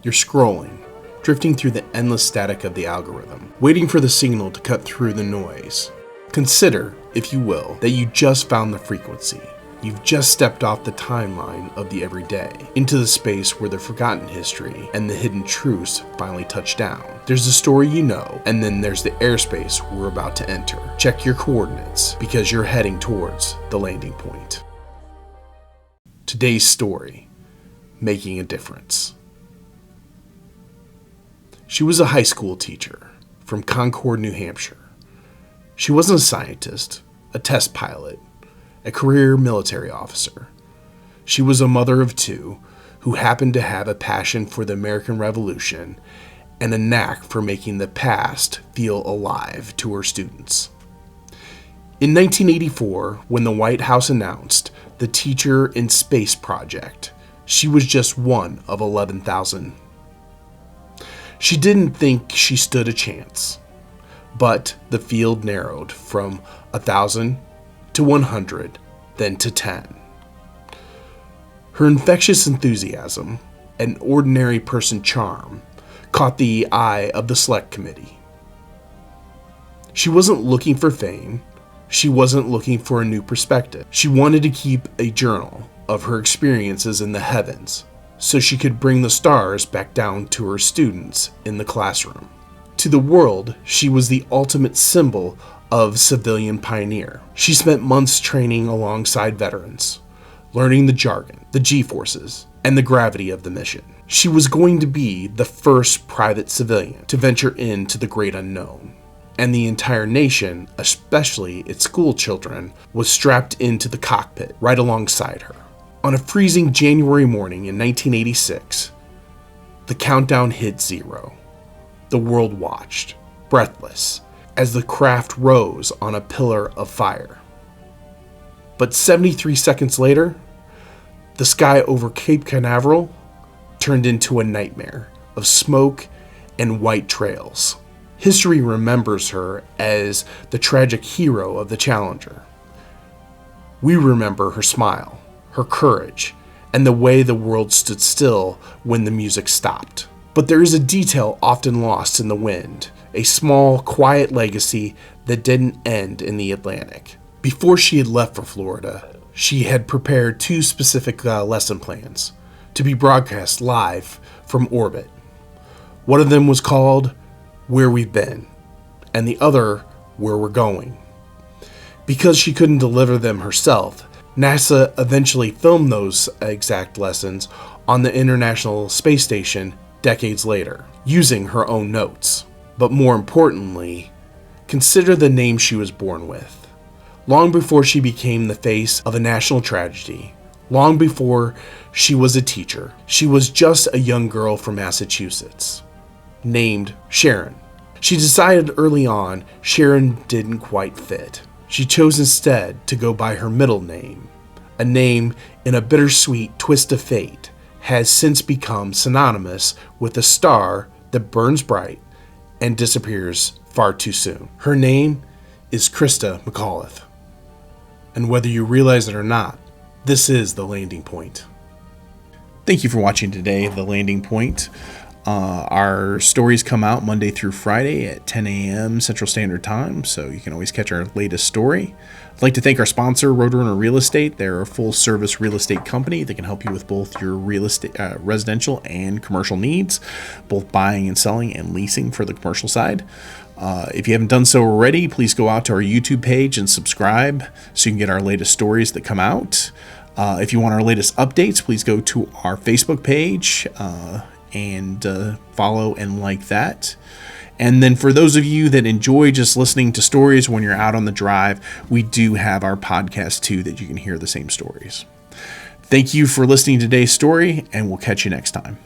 You're scrolling, drifting through the endless static of the algorithm, waiting for the signal to cut through the noise. Consider, if you will, that you just found the frequency. You've just stepped off the timeline of the everyday, into the space where the forgotten history and the hidden truths finally touch down. There's the story you know, and then there's the airspace we're about to enter. Check your coordinates, because you're heading towards the landing point. Today's story, making a difference. She was a high school teacher from Concord, New Hampshire. She wasn't a scientist, a test pilot, a career military officer. She was a mother of two who happened to have a passion for the American Revolution and a knack for making the past feel alive to her students. In 1984, when the White House announced the Teacher in Space project, she was just one of 11,000. She didn't think she stood a chance, but the field narrowed from 1,000 to 100, then to 10. Her infectious enthusiasm and ordinary person charm caught the eye of the select committee. She wasn't looking for fame. She wasn't looking for a new perspective. She wanted to keep a journal of her experiences in the heavens so she could bring the stars back down to her students in the classroom. To the world, she was the ultimate symbol of civilian pioneer. She spent months training alongside veterans, learning the jargon, the G-forces, and the gravity of the mission. She was going to be the first private civilian to venture into the great unknown, and the entire nation, especially its school children, was strapped into the cockpit right alongside her. On a freezing January morning in 1986, the countdown hit 0. The world watched, breathless, as the craft rose on a pillar of fire. But 73 seconds later, the sky over Cape Canaveral turned into a nightmare of smoke and white trails. History remembers her as the tragic hero of the Challenger. We remember her smile, her courage, and the way the world stood still when the music stopped. But there is a detail often lost in the wind, a small, quiet legacy that didn't end in the Atlantic. Before she had left for Florida, she had prepared 2 specific lesson plans to be broadcast live from orbit. One of them was called Where We've Been, and the other Where We're Going. Because she couldn't deliver them herself, NASA eventually filmed those exact lessons on the International Space Station decades later, using her own notes. But more importantly, consider the name she was born with. Long before she became the face of a national tragedy, long before she was a teacher, she was just a young girl from Massachusetts, named Sharon. She decided early on Sharon didn't quite fit. She chose instead to go by her middle name, a name in a bittersweet twist of fate has since become synonymous with a star that burns bright and disappears far too soon. Her name is Krista McAuliffe. And whether you realize it or not, this is The Landing Point. Thank you for watching today, The Landing Point. Our stories come out Monday through Friday at 10 a.m. Central Standard Time, so you can always catch our latest story. I'd like to thank our sponsor, Roadrunner Real Estate. They're a full-service real estate company that can help you with both your real estate, residential and commercial needs, both buying and selling and leasing for the commercial side. If you haven't done so already, please go out to our YouTube page and subscribe so you can get our latest stories that come out. If you want our latest updates, please go to our Facebook page and follow and like that. And then for those of you that enjoy just listening to stories when you're out on the drive, we do have our podcast too that you can hear the same stories. Thank you for listening to today's story, and we'll catch you next time.